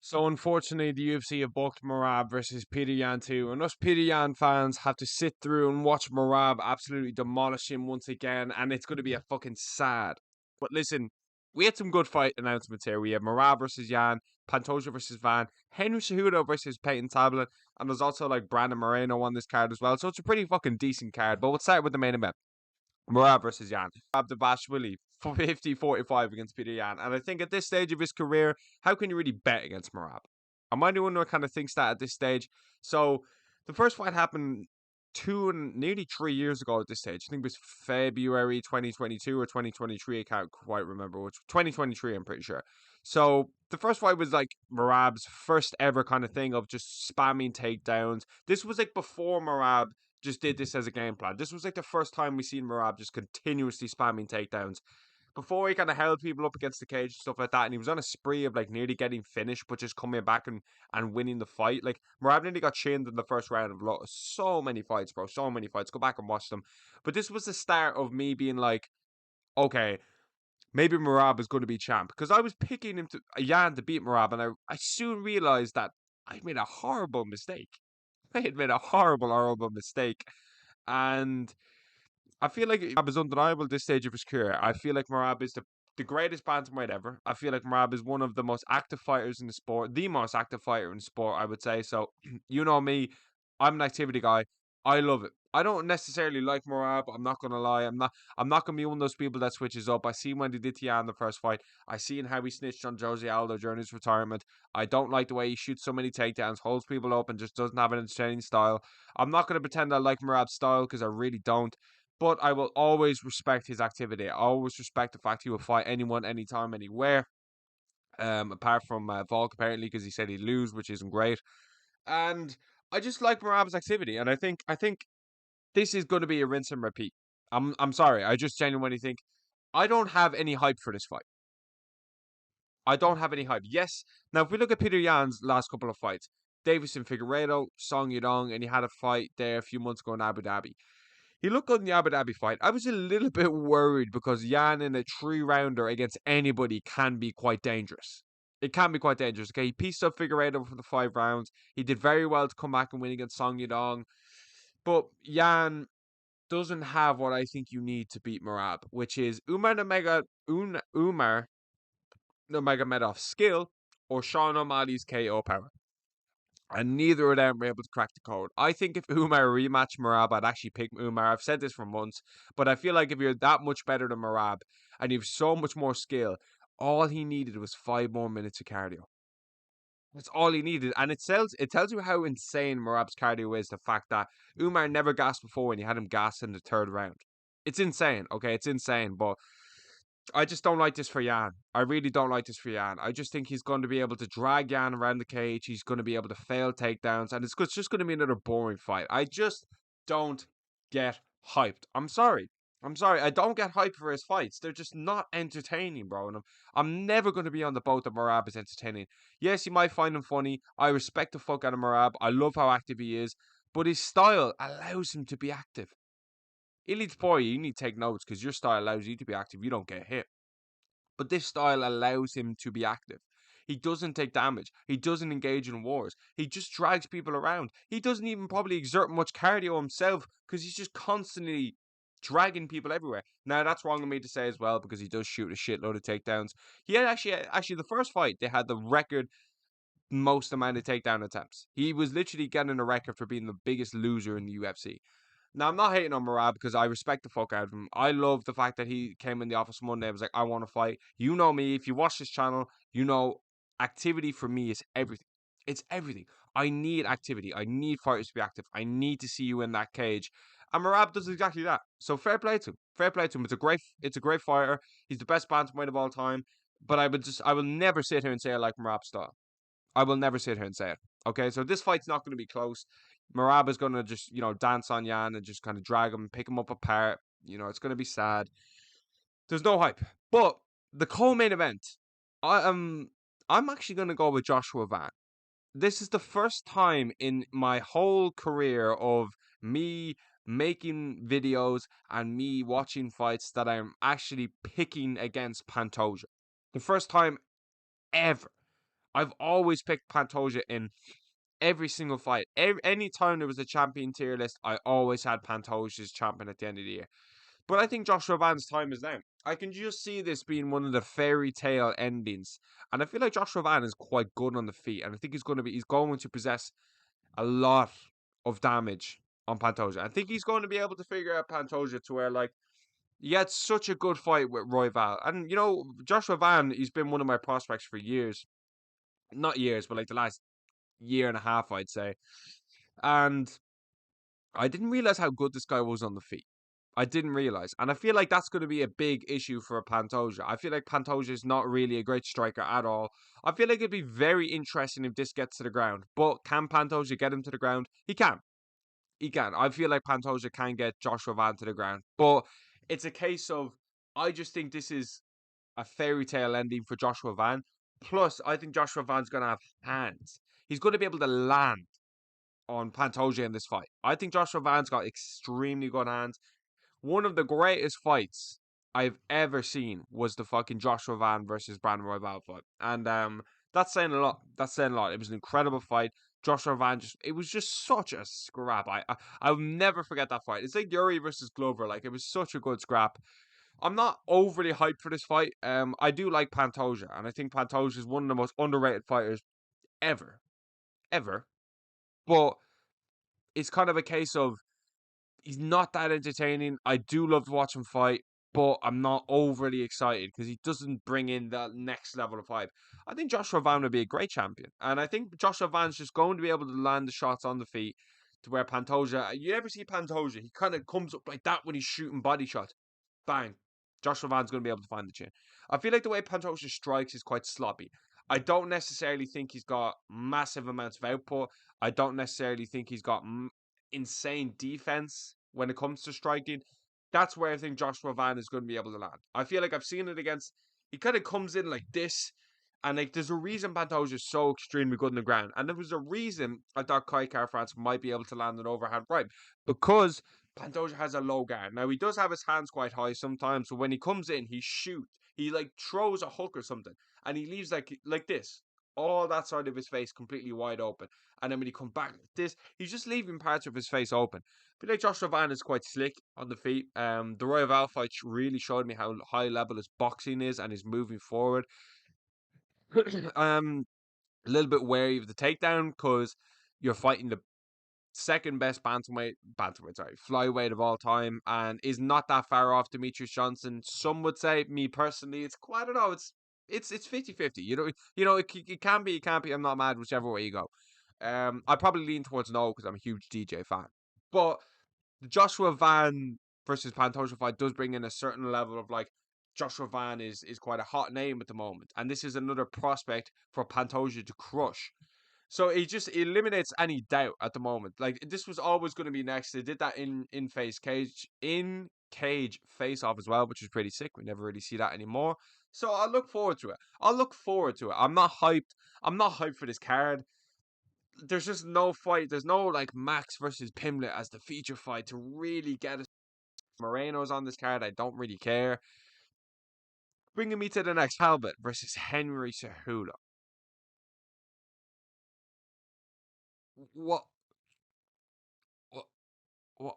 So unfortunately, the UFC have booked Merab versus Peter Yan 2, and us Peter Yan fans have to sit through and watch Merab absolutely demolish him once again, and it's going to be a fucking sad. But listen, we had some good fight announcements here. We have Merab versus Yan, Pantoja versus Van, Henry Cejudo versus Peyton Talbott, and there's also like Brandon Moreno on this card as well. So it's a pretty fucking decent card. But we'll start with the main event. Merab versus Yan. Merab Dvalishvili, 50-45 against Peter Yan. And I think at this stage of his career, how can you really bet against Merab? I'm the only one who kind of thinks that at this stage. So the first fight happened nearly 3 years ago at this stage. I think it was February 2022 or 2023. I can't quite remember which. 2023, I'm pretty sure. So the first fight was like Merab's first ever kind of thing of just spamming takedowns. This was like before Merab just did this as a game plan. This was like the first time we seen Merab just continuously spamming takedowns. Before he kind of held people up against the cage and stuff like that, and he was on a spree of like nearly getting finished, but just coming back and winning the fight. Like Merab nearly got chinned in the first round of so many fights, bro. So many fights. Go back and watch them. But this was the start of me being like, okay, maybe Merab is going to be champ, because I was picking him to Yan to beat Merab, and I soon realized that I made a horrible mistake. I had made a horrible mistake. And I feel like Merab is undeniable at this stage of his career. I feel like Merab is the greatest bantamweight ever. I feel like Merab is one of the most active fighters in the sport, the most active fighter in the sport, I would say. So, you know me, I'm an activity guy. I love it. I don't necessarily like Merab. I'm not gonna lie. I'm not gonna be one of those people that switches up. I seen when he did Tia in the first fight. I seen how he snitched on Jose Aldo during his retirement. I don't like the way he shoots so many takedowns, holds people up, and just doesn't have an entertaining style. I'm not gonna pretend I like Merab's style because I really don't. But I will always respect his activity. I always respect the fact he will fight anyone, anytime, anywhere. Apart from Volk apparently, because he said he'd lose, which isn't great. And I just like Merab's activity, and I think this is going to be a rinse and repeat. I'm sorry. I just genuinely think I don't have any hype for this fight. I don't have any hype. Yes. Now, if we look at Peter Yan's last couple of fights, Davison Figueiredo, Song Yadong, and he had a fight there a few months ago in Abu Dhabi. He looked good in the Abu Dhabi fight. I was a little bit worried because Yan in a 3-rounder against anybody can be quite dangerous. It can be quite dangerous. Okay, he pieced up Figueiredo for the 5 rounds. He did very well to come back and win against Song Yadong. But Yan doesn't have what I think you need to beat Merab, which is Umar Nurmagomedov's skill or Sean O'Malley's KO power. And neither of them were able to crack the code. I think if Umar rematched Merab, I'd actually pick Umar. I've said this for months, but I feel like if you're that much better than Merab and you have so much more skill, all he needed was 5 more minutes of cardio. That's all he needed. And it tells you how insane Merab's cardio is, the fact that Umar never gassed before and you had him gas in the 3rd round. It's insane, okay? It's insane, but I just don't like this for Yan. I really don't like this for Yan. I just think he's going to be able to drag Yan around the cage. He's going to be able to fail takedowns, and it's just going to be another boring fight. I just don't get hyped. I'm sorry. I'm sorry. I don't get hyped for his fights. They're just not entertaining, bro. And I'm never going to be on the boat that Merab is entertaining. Yes, you might find him funny. I respect the fuck out of Merab. I love how active he is, but his style allows him to be active. Elite boy, you need to take notes because your style allows you to be active. You don't get hit. But this style allows him to be active. He doesn't take damage. He doesn't engage in wars. He just drags people around. He doesn't even probably exert much cardio himself because he's just constantly dragging people everywhere. Now, that's wrong of me to say as well because he does shoot a shitload of takedowns. He had actually the first fight, they had the record most amount of takedown attempts. He was literally getting a record for being the biggest loser in the UFC. Now, I'm not hating on Merab because I respect the fuck out of him. I love the fact that he came in the office Monday and was like, I want to fight. You know me. If you watch this channel, you know activity for me is everything. It's everything. I need activity. I need fighters to be active. I need to see you in that cage. And Merab does exactly that. So fair play to him. Fair play to him. It's a great fighter. He's the best bantamweight of all time. But I will never sit here and say I like Merab's style. I will never sit here and say it. Okay, so this fight's not going to be close. Merab is going to just, dance on Yan and just kind of drag him, pick him up apart. It's going to be sad. There's no hype. But the co-main event, I'm actually going to go with Joshua Van. This is the first time in my whole career of me making videos and me watching fights that I'm actually picking against Pantoja. The first time ever. I've always picked Pantoja in every single fight. Any time there was a champion tier list, I always had Pantoja as champion at the end of the year. But I think Joshua Van's time is now. I can just see this being one of the fairy tale endings, and I feel like Joshua Van is quite good on the feet, and I think he's going to possess a lot of damage on Pantoja. I think he's going to be able to figure out Pantoja to where like he had such a good fight with Royval, and Joshua Van, he's been one of my prospects for years, not years, but like the last year and a half, I'd say, and I didn't realize how good this guy was on the feet. I didn't realize. And I feel like that's going to be a big issue for Pantoja. I feel like Pantoja is not really a great striker at all. I feel like it'd be very interesting if this gets to the ground. But can Pantoja get him to the ground? He can. He can. I feel like Pantoja can get Joshua Van to the ground. But it's a case of, I just think this is a fairy tale ending for Joshua Van. Plus, I think Joshua Van's going to have hands. He's going to be able to land on Pantoja in this fight. I think Joshua Van's got extremely good hands. One of the greatest fights I've ever seen was the fucking Joshua Van versus Brandon Royval fight. And that's saying a lot. That's saying a lot. It was an incredible fight. Joshua Van it was just such a scrap. I'll never forget that fight. It's like Yuri versus Glover. Like, it was such a good scrap. I'm not overly hyped for this fight. I do like Pantoja, and I think Pantoja is one of the most underrated fighters ever. Ever. But it's kind of a case of he's not that entertaining. I do love to watch him fight, but I'm not overly excited because he doesn't bring in that next level of hype. I think Joshua Van would be a great champion, and I think Joshua Van's just going to be able to land the shots on the feet to where Pantoja. You ever see Pantoja? He kind of comes up like that when he's shooting body shots. Bang. Joshua Van's going to be able to find the chin. I feel like the way Pantoja strikes is quite sloppy. I don't necessarily think he's got massive amounts of output. I don't necessarily think he's got insane defense when it comes to striking. That's where I think Joshua Van is going to be able to land. I feel like I've seen it against. He kind of comes in like this, and like there's a reason Pantoja is so extremely good on the ground, and there was a reason I thought Kai France might be able to land an overhand right because Pantoja has a low guard. Now he does have his hands quite high sometimes, so when he comes in, he shoots. He like throws a hook or something, and he leaves like this, all that side of his face completely wide open. And then when he comes back like this, he's just leaving parts of his face open. I feel like Joshua Van is quite slick on the feet. The Royval fight really showed me how high level his boxing is and his moving forward. A little bit wary of the takedown because you're fighting the second best flyweight of all time, and is not that far off Demetrius Johnson. Some would say, me personally, it's quite, I don't know, it's 50-50. It can be, it can't be. I'm not mad whichever way you go. I probably lean towards no because I'm a huge DJ fan. But the Joshua Van versus Pantoja fight does bring in a certain level of like Joshua Van is quite a hot name at the moment, and this is another prospect for Pantoja to crush. So it just eliminates any doubt at the moment. Like, this was always going to be next. They did that in cage face off as well, which is pretty sick. We never really see that anymore. So I'll look forward to it. I'm not hyped. I'm not hyped for this card. There's just no fight. There's no like Max versus Pimlet as the feature fight to really get us. Moreno's on this card. I don't really care. Bringing me to the next, Talbott versus Henry Cejudo. What? What? What?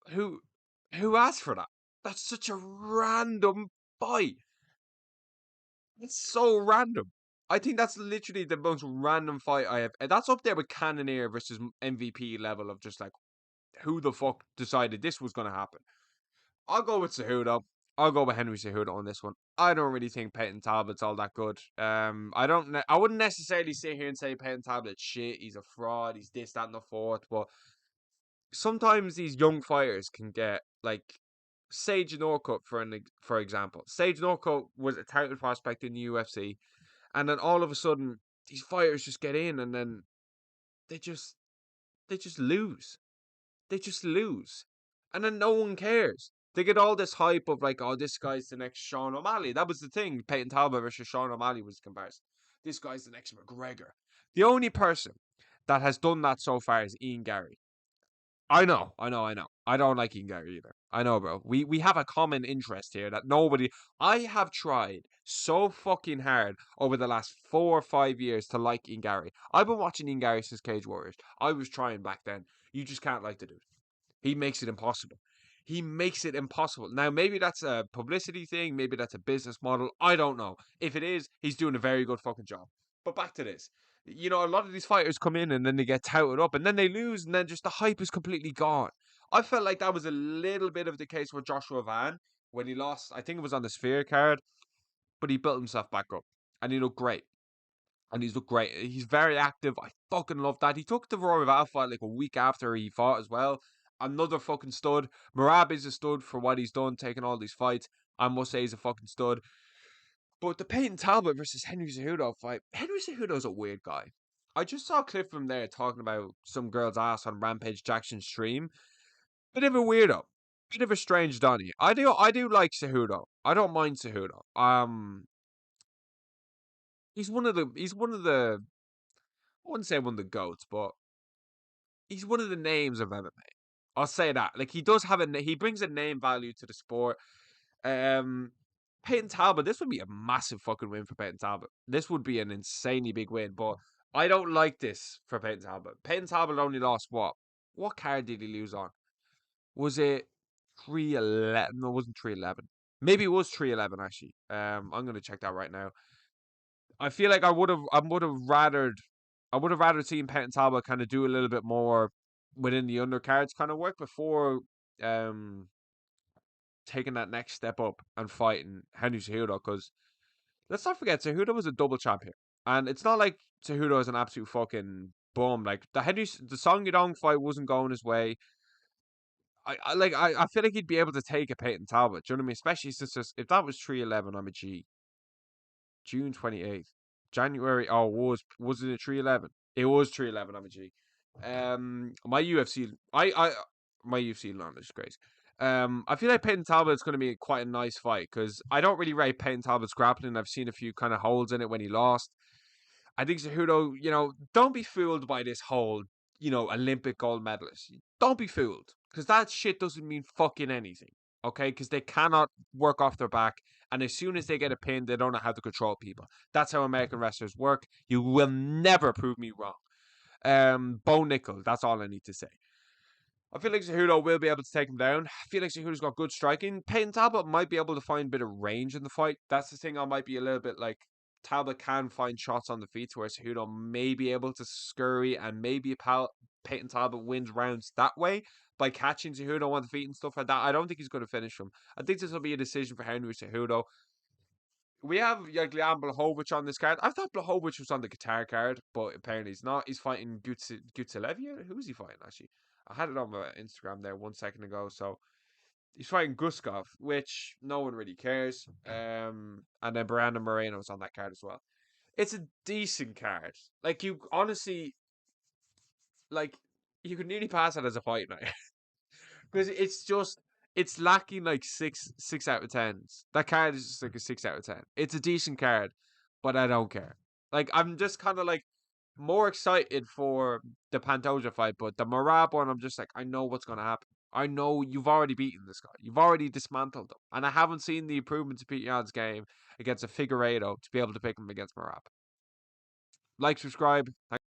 Who? Who asked for that? That's such a random fight. It's so random. I think that's literally the most random fight I have. And that's up there with Cannonier versus MVP level of just like, who the fuck decided this was going to happen? I'll go with Cejudo. I'll go with Henry Cejudo on this one. I don't really think Peyton Talbot's all that good. I wouldn't necessarily sit here and say Peyton Talbot's shit. He's a fraud. He's this, that, and the fourth. But sometimes these young fighters can get like Sage Norcutt for example. Sage Norcutt was a touted prospect in the UFC, and then all of a sudden these fighters just get in, and then they just they just lose. They just lose, and then no one cares. They get all this hype of like, oh, this guy's the next Sean O'Malley. That was the thing. Peyton Talbot versus Sean O'Malley was the comparison. This guy's the next McGregor. The only person that has done that so far is Ian Gary. I know. I don't like Ian Gary either. I know, bro. We have a common interest here that nobody. I have tried so fucking hard over the last 4 or 5 years to like Ingari. I've been watching Ingari since Cage Warriors. I was trying back then. You just can't like the dude. He makes it impossible. He makes it impossible. Now, maybe that's a publicity thing. Maybe that's a business model. I don't know. If it is, he's doing a very good fucking job. But back to this. You know, a lot of these fighters come in and then they get touted up and then they lose and then just the hype is completely gone. I felt like that was a little bit of the case with Joshua Van when he lost. I think it was on the Sphere card, but he built himself back up and he looked great. And he's looked great. He's very active. I fucking love that. He took the Rory Val fight like a week after he fought as well. Another fucking stud. Merab is a stud for what he's done, taking all these fights. I must say he's a fucking stud. But the Peyton Talbott versus Henry Cejudo fight, Henry Cejudo's a weird guy. I just saw a clip from there talking about some girl's ass on Rampage Jackson's stream. Bit of a weirdo. Bit of a strange Donny. I do like Cejudo. I don't mind Cejudo. He's one of the I wouldn't say one of the goats, but he's one of the names of MMA. I'll say that. Like he does have he brings a name value to the sport. Um, Peyton Talbot, this would be a massive fucking win for Peyton Talbot. This would be an insanely big win, but I don't like this for Peyton Talbot. Peyton Talbot only lost what? What card did he lose on? Was it 311? No, it wasn't 311. Maybe it was 311 actually. I'm gonna check that right now. I feel like I would have rather seen Peyton Talbot kind of do a little bit more within the undercards kind of work before um taking that next step up and fighting Henry Cejudo. Because let's not forget, Cejudo was a double champion, and it's not like Cejudo is an absolute fucking bum. Like the Song Yadong fight wasn't going his way. I feel like he'd be able to take a Peyton Talbot. Do you know what I mean? Especially since if that was 311, I'm a G. June 28th. January. Oh, wasn't it 311? It was 311. I'm a G. My UFC. My UFC learn is great. I feel like Peyton Talbot is going to be quite a nice fight because I don't really rate Peyton Talbot's grappling. I've seen a few kind of holes in it when he lost. I think Cejudo, don't be fooled by this whole, Olympic gold medalist. Don't be fooled because that shit doesn't mean fucking anything. Okay, because they cannot work off their back, and as soon as they get a pin, they don't know how to control people. That's how American wrestlers work. You will never prove me wrong. Bo Nickel. That's all I need to say. I feel like Cejudo will be able to take him down. I feel like Cejudo's got good striking. Peyton Talbot might be able to find a bit of range in the fight. That's the thing I might be a little bit like. Talbot can find shots on the feet, whereas Cejudo may be able to scurry, and maybe Peyton Talbot wins rounds that way by catching Cejudo on the feet and stuff like that. I don't think he's going to finish him. I think this will be a decision for Henry Cejudo. We have Jan Blachowicz on this card. I thought Blachowicz was on the Qatar card, but apparently he's not. He's fighting Gutselevia. Who is he fighting, actually? I had it on my Instagram there 1 second ago. So he's fighting Guskov, which no one really cares. And then Brandon Moreno's on that card as well. It's a decent card. Like, you honestly, like, you could nearly pass it as a fight night. Because it's lacking like six out of tens. That card is just like a 6 out of 10. It's a decent card, but I don't care. Like I'm just kind of like more excited for the Pantoja fight, but the Merab one, I'm just like I know what's gonna happen. I know you've already beaten this guy. You've already dismantled him, and I haven't seen the improvement to Pete Yan's game against a Figueiredo to be able to pick him against Merab. Like, subscribe.